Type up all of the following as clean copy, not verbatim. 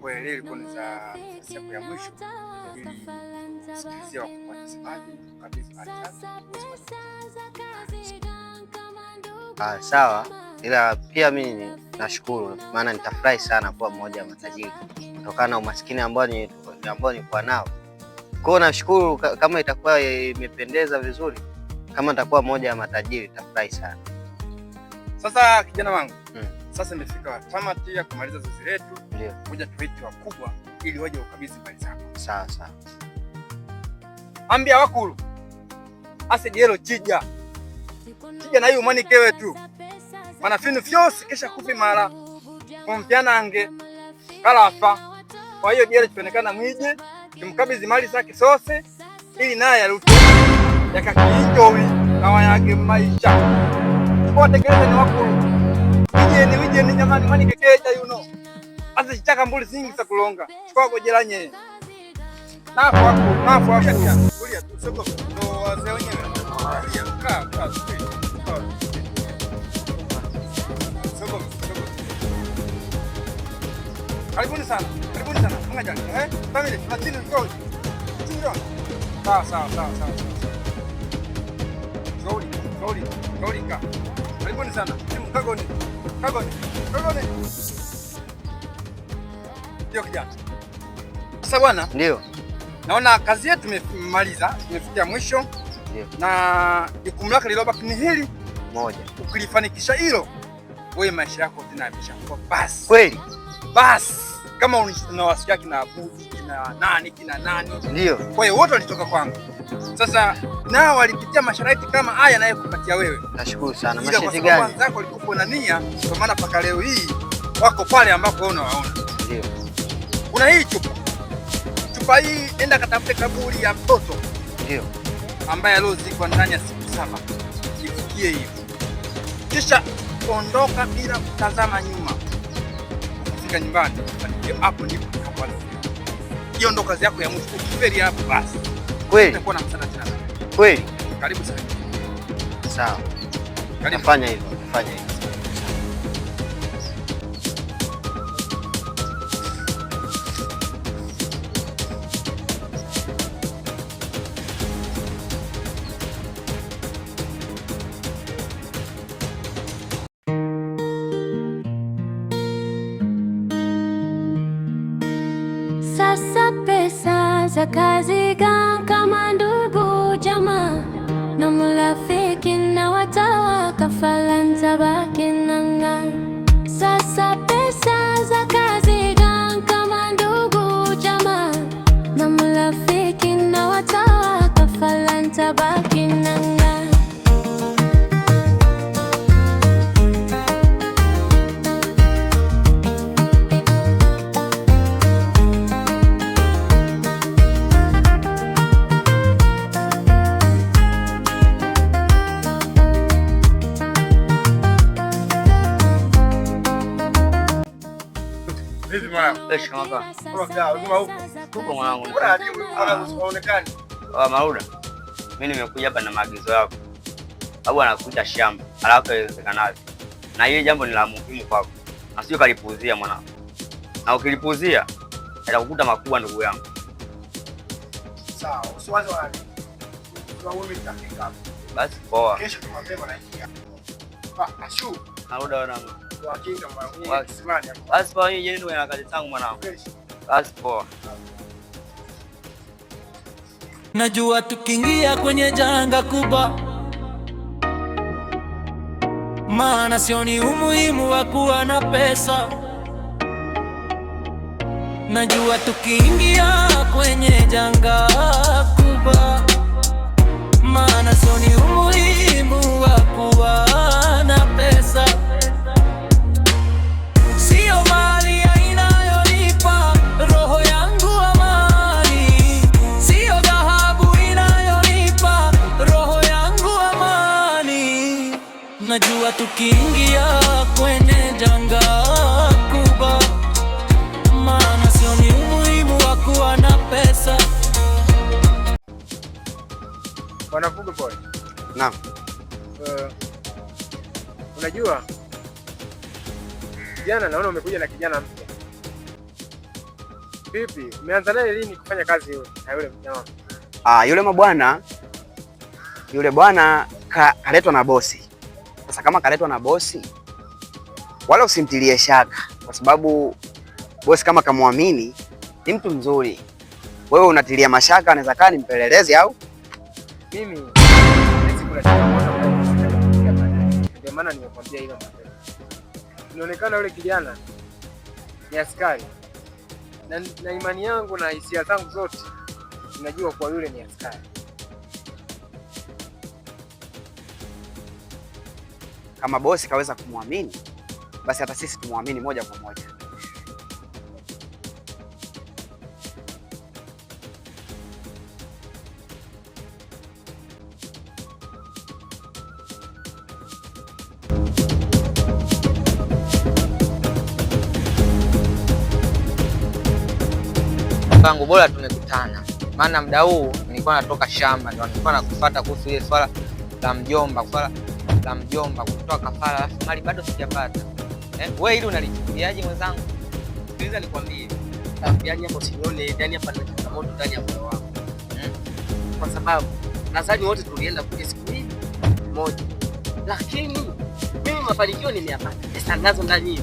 Kwa ile ilikuwa ni za siku ya mwisho ili sikilizia kwa sababu kabisa. Sawa, ila pia mimi nashukuru, maana nitafurahi sana kuwa mmoja wa matajiri kutokana na umaskini ambao nilikuwa nao. Kwa hiyo nashukuru kama itakuwa imependeza vizuri, kama nitakuwa mmoja wa matajiri nitafurahi sana. Sasa kijana wangu, sasa nimefika tamati ya kumaliza zoezi letu. Ndio. Ngoja tuite wakubwa ili waje ukabidhi mali zako. Sawa sawa. Ambia wakulu. Ase dielo chija na hiyo mwanike wetu. Mana finu fyose kesha kufi mara. Kumpiana ange kalafa. Kwa hiyo dielo kionekana mwije, tumkabidhi mali zake sose ili naye arudi. Yakakienjoy na wayage maisha. Kwa tekeleza ni wakulu. Wije ni jamani mani kekeja Asa chichaka mbuli zingi za kulonga. Chukua gojelanye. Nafu wako. Kulia tu soko. Ndo wazee wenyewe. Kaa. Soko. Karibuni sana. Funga jani. Family, tunachini mkoje. Chini. Sawa. Shauri ka. Karibuni sana. Kagoni. Ndio kijana. Sasa bwana. Ndio. Naona kazi yetu tumemaliza, tumefikia mwisho. Ndio. Na jukumu lako lilobaki ni hili moja. Ukilifanikisha hilo, wewe maisha yako tena yameshakuwa basi. Kweli? Basi. Kama unawasikia kina Abudi, kina nani. Ndio. Kwa hiyo wote walitoka kwangu. Sasa nao walipitia masharti kama haya naye kupatia wewe. Nashukuru sana. Masharti gani? Kwanza wako walikuwa na nia, kwa maana paka leo hii wako pale ambapo wewe unawaona. Ndio. Kuna hii chupa hii, enda katafute kaburi ya mtoto. Ndio. Ambaye aliozikwa ndani ya siku 7. Ifikie hiyo. Kisha ondoka bila kutazama nyuma. Ukifika nyumbani, hapo ndipo utapata. Hiyo ndo kazi yako ya mwisho. Ukifeli hapo basi. Kweli? Utakuwa na msaada tena. Kweli? Karibu sana. Sawa. Karibu. Fanya hivyo. Sasa pesa za kazi kama ndugu jamaa na marafiki na watawa kafala ntabaki nanga. Sasa pesa za kazi kama ndugu jamaa na marafiki na watawa kafala ntabaki nanga. Vipi mwanangu? Tuko mwanangu. Unaonekana. Mauda. Mimi nimekuja hapa na maagizo yako. Babu anakuja shamba, haraka iwezekanavyo. Na hili jambo ni la muhimu kwako. Na sio kalipuuzia mwanangu. Na ukilipuuzia, itakukuta makubwa ndugu yangu. Sawa, usiwaze wala. Wewe utafika. Basi poa. Kesho tumapema na ingia. Ashu. Mauda wanangu. Wakinga mwanangu. Basi poa, yeye ndio ana kazi zangu mwanangu. Basi poa. Najua tukiingia kwenye janga kubwa, maana sioni umuhimu wa kuwa na pesa. Najua tukiingia kwenye janga kubwa, maana sioni umuhimu wa kuwa na pesa. Sio mali inayonipa roho yangu amani, sio dhahabu inayonipa roho yangu amani. Najua tukiingia kwenye janga kubwa, maana sioni umuhimu wa kuwa na pesa. Bwana Fugo boy. Naam. Unajua Kijana, naona umekuja na kijana mpya. Vipi? Umeanza naye lini kufanya kazi hiyo na yule mjamaa? Yule bwana kaletwa na bosi. Sasa kama kaletwa na bosi, wala usimtilie shaka, kwa sababu bosi kama kamwamini ni mtu mzuri. Wewe unatilia mashaka, anaweza kaa ni mpelelezi au? Mimi siwezi kula changamoto ndio maana nimekwambia hilo mapema. Inaonekana yule kijana ni askari. Na imani yangu na hisia zangu zote ninajua kwa yule ni askari. Kama bosi kaweza kumwamini, basi hata sisi tumwamini moja kwa moja. Pango bora tumekutana, maana muda huu nilikuwa natoka shamba, ndio nilikuwa nakufuata kuhusu ile swala la mjomba, kutoa kafara, alafu mali bado sijapata. Wewe hili unalichukuliaje mwenzangu? Sikiliza nikwambie, yani hapo sione, yani hapa na changamoto ndani ya moyo wangu. Kwa sababu nadhani wote tulienda kule siku hii moja, lakini mimi mafanikio nimeyapata, pesa nazo ndani.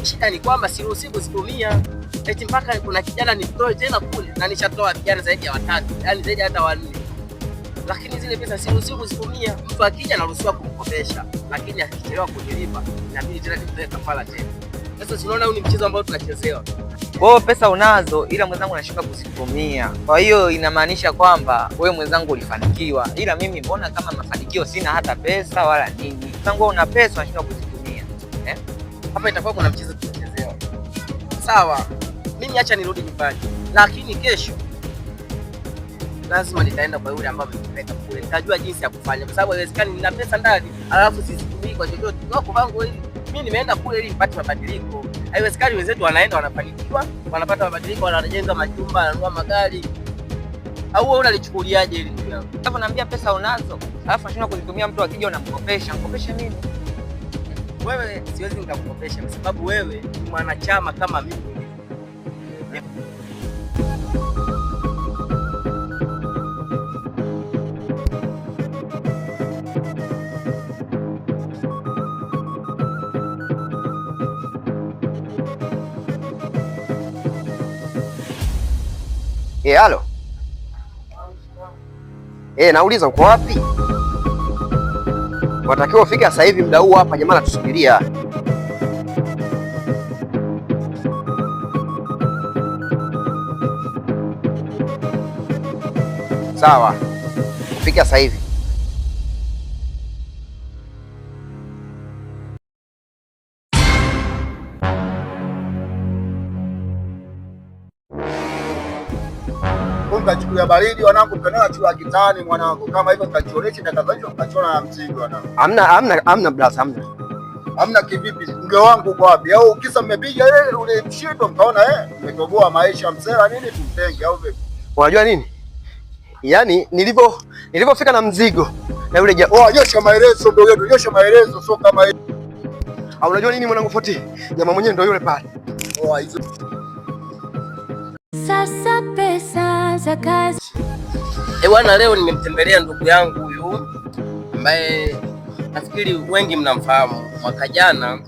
Shida ni kwamba siruhusi kuzitumia. Eti mpaka kuna kijana nitoe tena kule, na nishatoa vijana zaidi ya 3, yani zaidi hata 4. Lakini zile pesa siruhusi kuzitumia. Mtu akija anaruhusiwa kumkopesha, lakini akichelewa kunilipa inabidi tena nitoe kafara tena. Sasa unaona huu ni mchezo ambao tunachezewa. Kwa hiyo pesa unazo, ila mwenzangu anashindwa kuzitumia. Kwa hiyo inamaanisha kwamba wewe mwenzangu ulifanikiwa, ila mimi mbona kama mafanikio sina hata pesa wala nini. Mwenzangu una pesa unashindwa kuzitumia. Hapa itakuwa kuna mchezo tunachezewa. Sawa. Mimi acha nirudi nyumbani. Lakini kesho lazima nitaenda kwa yule ambaye amenipeleka kule. Nitajua jinsi ya kufanya kwa sababu haiwezekani nina pesa ndani alafu sizitumii kwa chochote. Wako wangu hivi. Mimi nimeenda kule ili nipate mabadiliko. Haiwezekani wenzetu wanaenda wanafanikiwa, wanapata mabadiliko, wanajenga majumba, wananunua magari. Au wewe unalichukuliaje hili ndugu yangu? Hapo naambia pesa unazo, alafu unashindwa kuzitumia, mtu akija unamkopesha. Mkopeshe mimi. Wewe siwezi nikakukopesha kwa sababu wewe ni mwanachama kama mimi. Halo. Nauliza uko wapi? Watakiwa ufike sasa hivi muda huu hapa, jamaa anatusubiria. Sawa. Ufike sasa hivi. Mtachukulia baridi wanangu, mtanao chua kitani mwanangu, kama hivyo mtachoresha takazacho mtachona na mzigo wanangu. Hamna blaza, hamna kivipi? Mge wangu uko wapi? Au kisa mmepiga ile ule mshindo mkaona umetoboa maisha msela nini tumtenge au vipi? Unajua nini? Yaani nilipofika na mzigo na yule nyosha maelezo ndio yetu, nyosha maelezo sio kama hivi. Au unajua nini mwanangu Foti? Jamaa mwenyewe ndio yule pale. Hizo. Sasa pesa za kazi. Bwana, leo nimemtembelea ndugu yangu huyu ambaye nafikiri wengi mnamfahamu. Mwaka jana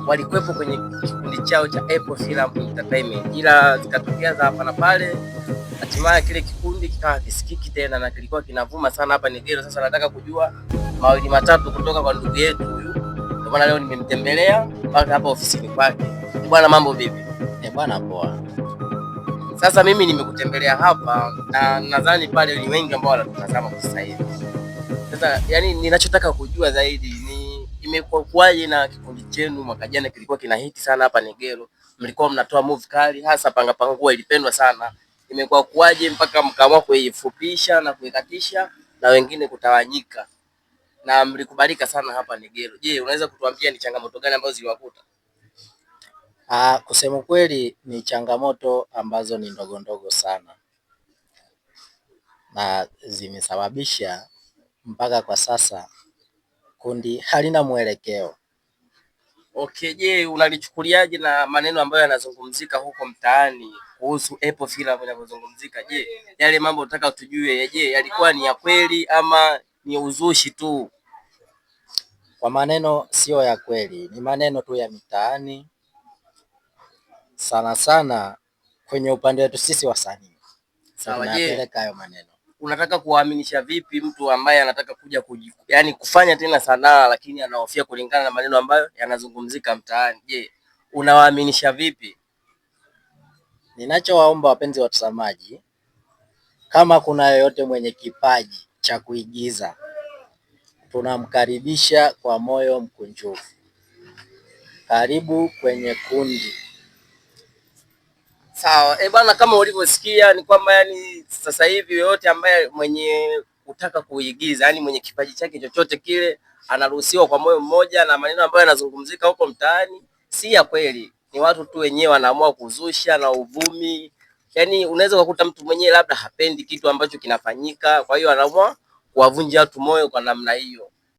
walikuwepo kwenye kikundi chao cha Apple Film Entertainment, ila zikatokea za hapa na pale, hatimaye kile kikundi kikawa kisikiki tena na kilikuwa kinavuma sana hapa Negero. Sasa nataka kujua mawili matatu kutoka kwa ndugu yetu huyu, ndio maana leo nimemtembelea mpaka hapa ofisini kwake. Bwana, mambo vipi? Bwana poa. Sasa mimi nimekutembelea hapa na nadhani pale ni wengi ambao wanatutazama kwa sasa hivi. Sasa yani ninachotaka kujua zaidi ni imekuwaje na kikundi chenu. Mwaka jana kilikuwa kina hiti sana hapa Negero. Mlikuwa mnatoa movie kali, hasa Panga Pangua ilipendwa sana. Imekuwa kuwaje mpaka mkaamua kuifupisha na kuikatisha na wengine kutawanyika? Na mlikubalika sana hapa Negero. Je, unaweza kutuambia ni changamoto gani ambazo ziliwakuta? Kusema kweli ni changamoto ambazo ni ndogo ndogo sana na zimesababisha mpaka kwa sasa kundi halina mwelekeo. Okay, je, unalichukuliaje na maneno ambayo yanazungumzika huko mtaani kuhusu Apple Filamu inavyozungumzika? Je, yale mambo nataka tujue, je, yalikuwa ni ya kweli ama ni uzushi tu? Kwa maneno sio ya kweli, ni maneno tu ya mitaani, sana sana kwenye upande wetu sisi wasanii. Sawa, je, tunapeleka hayo maneno. Unataka kuwaaminisha vipi mtu ambaye anataka kuja yani kufanya tena sanaa lakini anahofia kulingana na maneno ambayo yanazungumzika mtaani? Je, unawaaminisha vipi? Ninachowaomba wapenzi watazamaji, kama kuna yeyote mwenye kipaji cha kuigiza, tunamkaribisha kwa moyo mkunjufu. Karibu kwenye kundi. Sawa, bwana, kama ulivyosikia ni kwamba yani sasa hivi yoyote ambaye mwenye kutaka kuigiza, yani mwenye kipaji chake chochote kile, anaruhusiwa kwa moyo mmoja, na maneno ambayo yanazungumzika huko mtaani si ya kweli. Ni watu tu wenyewe wanaamua kuzusha na uvumi. Yani unaweza kukuta mtu mwenyewe labda hapendi kitu ambacho kinafanyika, kwa hiyo anaamua kuwavunja watu moyo kwa namna hiyo.